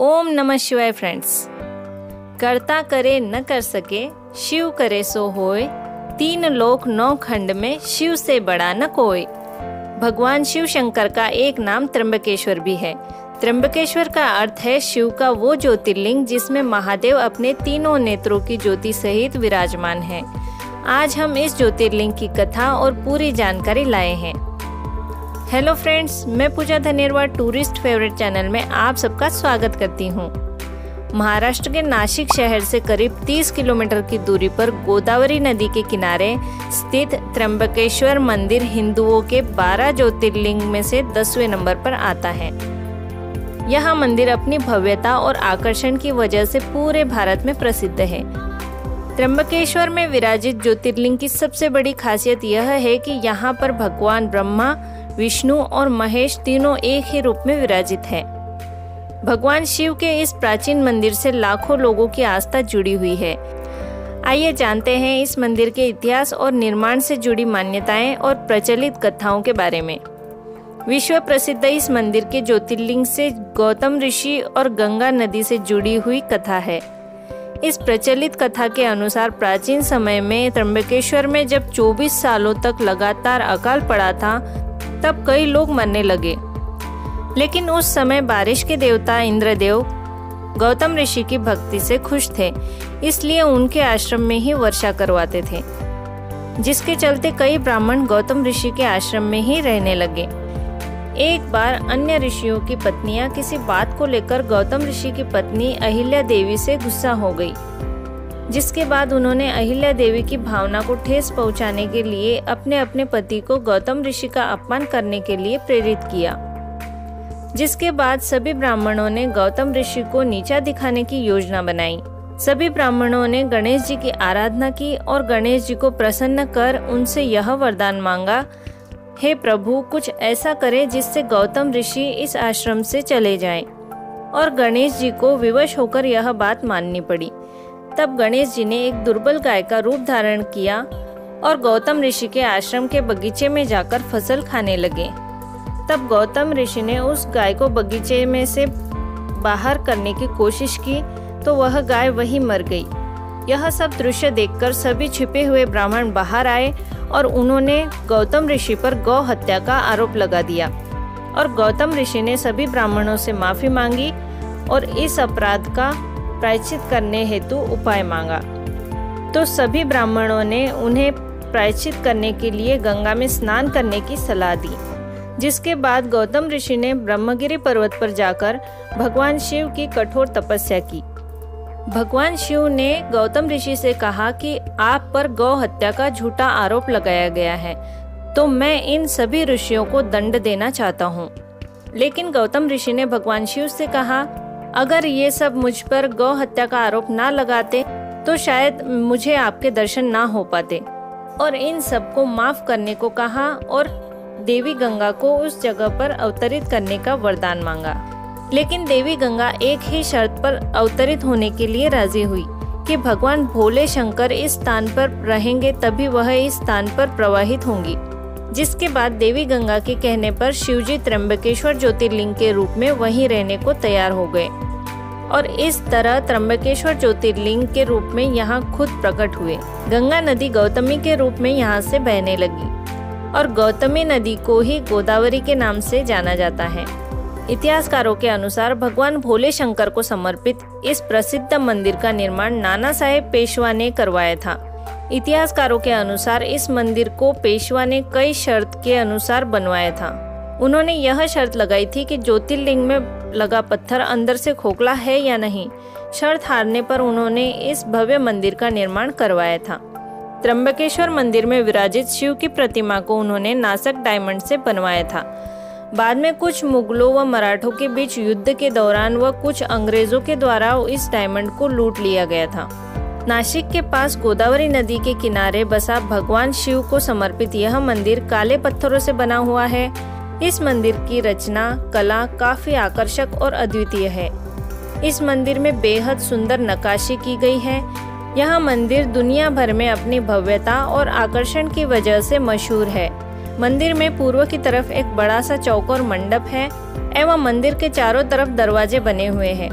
ओम नमः शिवाय फ्रेंड्स। करता करे न कर सके, शिव करे सो होए। तीन लोक नौ खंड में, शिव से बड़ा न कोई। भगवान शिव शंकर का एक नाम त्र्यंबकेश्वर भी है। त्र्यंबकेश्वर का अर्थ है शिव का वो ज्योतिर्लिंग जिसमें महादेव अपने तीनों नेत्रों की ज्योति सहित विराजमान है। आज हम इस ज्योतिर्लिंग की कथा और पूरी जानकारी लाए हैं। हेलो फ्रेंड्स, मैं पूजा धनेरवार टूरिस्ट फेवरेट चैनल में आप सबका स्वागत करती हूँ। महाराष्ट्र के नासिक शहर से करीब 30 किलोमीटर की दूरी पर गोदावरी नदी के किनारे स्थित त्र्यंबकेश्वर मंदिर हिंदुओं के 12 ज्योतिर्लिंग में से 10वें नंबर पर आता है। यह मंदिर अपनी भव्यता और आकर्षण की वजह से पूरे भारत में प्रसिद्ध है। त्र्यंबकेश्वर में विराजित ज्योतिर्लिंग की सबसे बड़ी खासियत यह है कि यहाँ पर भगवान ब्रह्मा, विष्णु और महेश तीनों एक ही रूप में विराजित है। भगवान शिव के इस प्राचीन मंदिर से लाखों लोगों की आस्था जुड़ी हुई है। आइए जानते हैं इस मंदिर के इतिहास और निर्माण से जुड़ी मान्यताएं और प्रचलित कथाओं के बारे में। विश्व प्रसिद्ध इस मंदिर के ज्योतिर्लिंग से गौतम ऋषि और गंगा नदी से जुड़ी हुई कथा है। इस प्रचलित कथा के अनुसार प्राचीन समय में त्र्यंबकेश्वर में जब 24 सालों तक लगातार अकाल पड़ा था, तब कई लोग मरने लगे। लेकिन उस समय बारिश के देवता इंद्रदेव गौतम ऋषि की भक्ति से खुश थे, इसलिए उनके आश्रम में ही वर्षा करवाते थे, जिसके चलते कई ब्राह्मण गौतम ऋषि के आश्रम में ही रहने लगे। एक बार अन्य ऋषियों की पत्नियां किसी बात को लेकर गौतम ऋषि की पत्नी अहिल्या देवी से गुस्सा हो गई, जिसके बाद उन्होंने अहिल्या देवी की भावना को ठेस पहुंचाने के लिए अपने अपने पति को गौतम ऋषि का अपमान करने के लिए प्रेरित किया। जिसके बाद सभी ब्राह्मणों ने गौतम ऋषि को नीचा दिखाने की योजना बनाई। सभी ब्राह्मणों ने गणेश जी की आराधना की और गणेश जी को प्रसन्न कर उनसे यह वरदान मांगा, हे प्रभु, कुछ ऐसा करे जिससे गौतम ऋषि इस आश्रम से चले जाएं। और गणेश जी को विवश होकर यह बात माननी पड़ी। तब गणेश जी ने एक दुर्बल गाय का रूप धारण किया और गौतम ऋषि के आश्रम के बगीचे में जाकर फसल खाने लगे। तब गौतम ऋषि ने उस गाय को बगीचे में से बाहर करने की कोशिश की तो वह गाय वहीं मर गई। यह सब दृश्य देखकर सभी छिपे हुए ब्राह्मण बाहर आए और उन्होंने गौतम ऋषि पर गौ हत्या का आरोप लगा दिया। और गौतम ऋषि ने सभी ब्राह्मणों से माफी मांगी और इस अपराध का प्रायश्चित करने हेतु उपाय मांगा। तो सभी ब्राह्मणों ने उन्हें प्रायश्चित करने के लिए गंगा में स्नान करने की सलाह दी। जिसके बाद गौतम ऋषि ने ब्रह्मगिरी पर्वत पर जाकर भगवान शिव की कठोर तपस्या की। भगवान शिव ने गौतम ऋषि से कहा कि आप पर गौ हत्या का झूठा आरोप लगाया गया है, तो मैं इन सभी ऋषियों को दंड देना चाहता हूँ। लेकिन गौतम ऋषि ने भगवान शिव से कहा, अगर ये सब मुझ पर गौ हत्या का आरोप ना लगाते तो शायद मुझे आपके दर्शन ना हो पाते। और इन सबको माफ करने को कहा और देवी गंगा को उस जगह पर अवतरित करने का वरदान मांगा। लेकिन देवी गंगा एक ही शर्त पर अवतरित होने के लिए राजी हुई कि भगवान भोले शंकर इस स्थान पर रहेंगे, तभी वह इस स्थान पर प्रवाहित होंगी। जिसके बाद देवी गंगा के कहने पर शिवजी त्र्यंबकेश्वर ज्योतिर्लिंग के रूप में वहीं रहने को तैयार हो गए और इस तरह त्र्यंबकेश्वर ज्योतिर्लिंग के रूप में यहाँ खुद प्रकट हुए। गंगा नदी गौतमी के रूप में यहाँ से बहने लगी और गौतमी नदी को ही गोदावरी के नाम से जाना जाता है। इतिहासकारों के अनुसार भगवान भोले शंकर को समर्पित इस प्रसिद्ध मंदिर का निर्माण नाना साहेब पेशवा ने करवाया था। इतिहासकारों के अनुसार इस मंदिर को पेशवा ने कई शर्त के अनुसार बनवाया था। उन्होंने यह शर्त लगाई थी कि ज्योतिर्लिंग में लगा पत्थर अंदर से खोखला है या नहीं। शर्त हारने पर उन्होंने इस भव्य मंदिर का निर्माण करवाया था। त्र्यंबकेश्वर मंदिर में विराजित शिव की प्रतिमा को उन्होंने नासक डायमंड से बनवाया था। बाद में कुछ मुगलों व मराठों के बीच युद्ध के दौरान व कुछ अंग्रेजों के द्वारा इस डायमंड को लूट लिया गया था। नासिक के पास गोदावरी नदी के किनारे बसा भगवान शिव को समर्पित यह मंदिर काले पत्थरों से बना हुआ है। इस मंदिर की रचना कला काफी आकर्षक और अद्वितीय है। इस मंदिर में बेहद सुंदर नक्काशी की गई है। यह मंदिर दुनिया भर में अपनी भव्यता और आकर्षण की वजह से मशहूर है। मंदिर में पूर्व की तरफ एक बड़ा सा चौकोर मंडप है एवं मंदिर के चारों तरफ दरवाजे बने हुए हैं।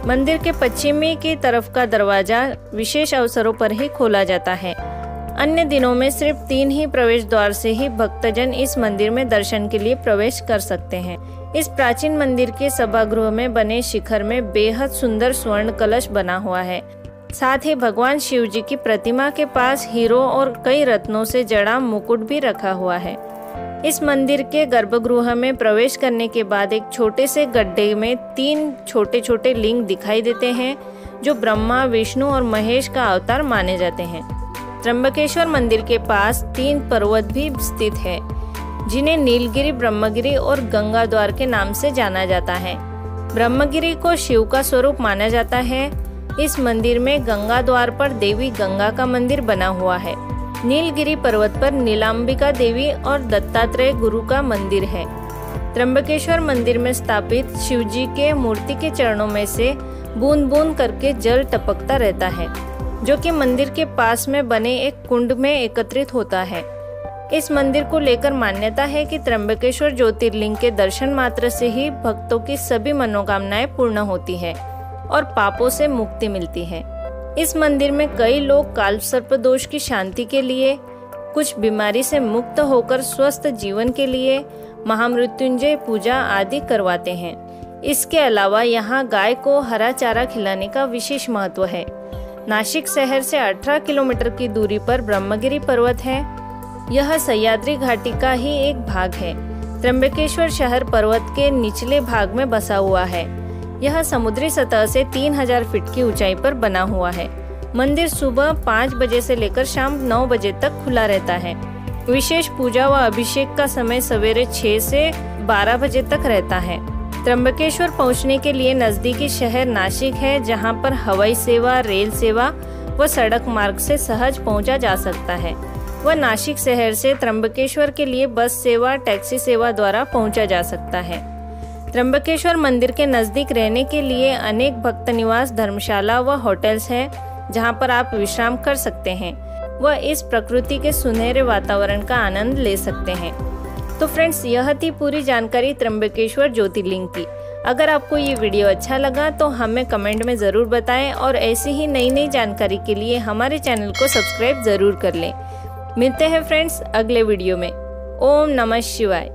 मंदिर के पश्चिमी की तरफ का दरवाजा विशेष अवसरों पर ही खोला जाता है। अन्य दिनों में सिर्फ 3 ही प्रवेश द्वार से ही भक्तजन इस मंदिर में दर्शन के लिए प्रवेश कर सकते हैं। इस प्राचीन मंदिर के सभागृह में बने शिखर में बेहद सुंदर स्वर्ण कलश बना हुआ है। साथ ही भगवान शिव जी की प्रतिमा के पास हीरो और कई रत्नों से जड़ा मुकुट भी रखा हुआ है। इस मंदिर के गर्भगृह में प्रवेश करने के बाद एक छोटे से गड्ढे में 3 छोटे छोटे लिंग दिखाई देते हैं जो ब्रह्मा, विष्णु और महेश का अवतार माने जाते हैं। त्र्यंबकेश्वर मंदिर के पास 3 पर्वत भी स्थित है जिन्हें नीलगिरी, ब्रह्मगिरी और गंगा द्वार के नाम से जाना जाता है। ब्रह्मगिरी को शिव का स्वरूप माना जाता है। इस मंदिर में गंगा द्वार पर देवी गंगा का मंदिर बना हुआ है। नीलगिरी पर्वत पर नीलांबिका देवी और दत्तात्रेय गुरु का मंदिर है। त्र्यंबकेश्वर मंदिर में स्थापित शिव जी के मूर्ति के चरणों में से बूंद बूंद करके जल टपकता रहता है जो कि मंदिर के पास में बने एक कुंड में एकत्रित होता है। इस मंदिर को लेकर मान्यता है कि त्र्यंबकेश्वर ज्योतिर्लिंग के दर्शन मात्र से ही भक्तों की सभी मनोकामनाएं पूर्ण होती है और पापों से मुक्ति मिलती है। इस मंदिर में कई लोग काल सर्प दोष की शांति के लिए, कुछ बीमारी से मुक्त होकर स्वस्थ जीवन के लिए महामृत्युंजय पूजा आदि करवाते हैं। इसके अलावा यहाँ गाय को हरा चारा खिलाने का विशेष महत्व है। नासिक शहर से 18 किलोमीटर की दूरी पर ब्रह्मगिरी पर्वत है। यह सह्याद्री घाटी का ही एक भाग है। त्र्यंबकेश्वर शहर पर्वत के निचले भाग में बसा हुआ है। यह समुद्री सतह से 3000 फीट की ऊंचाई पर बना हुआ है। मंदिर सुबह 5 बजे से लेकर शाम 9 बजे तक खुला रहता है। विशेष पूजा व अभिषेक का समय सवेरे 6 से 12 बजे तक रहता है। त्र्यंबकेश्वर पहुंचने के लिए नजदीकी शहर नासिक है, जहां पर हवाई सेवा, रेल सेवा व सड़क मार्ग से सहज पहुंचा जा सकता है। वह नासिक शहर से त्र्यंबकेश्वर के लिए बस सेवा, टैक्सी सेवा द्वारा पहुंचा जा सकता है। त्र्यंबकेश्वर मंदिर के नजदीक रहने के लिए अनेक भक्त निवास, धर्मशाला व होटल्स हैं जहां पर आप विश्राम कर सकते हैं व इस प्रकृति के सुनहरे वातावरण का आनंद ले सकते हैं। तो फ्रेंड्स, यह थी पूरी जानकारी त्र्यंबकेश्वर ज्योतिर्लिंग की। अगर आपको ये वीडियो अच्छा लगा तो हमें कमेंट में ज़रूर बताएं और ऐसी ही नई नई जानकारी के लिए हमारे चैनल को सब्सक्राइब ज़रूर कर लें। मिलते हैं फ्रेंड्स अगले वीडियो में। ओम नमः शिवाय।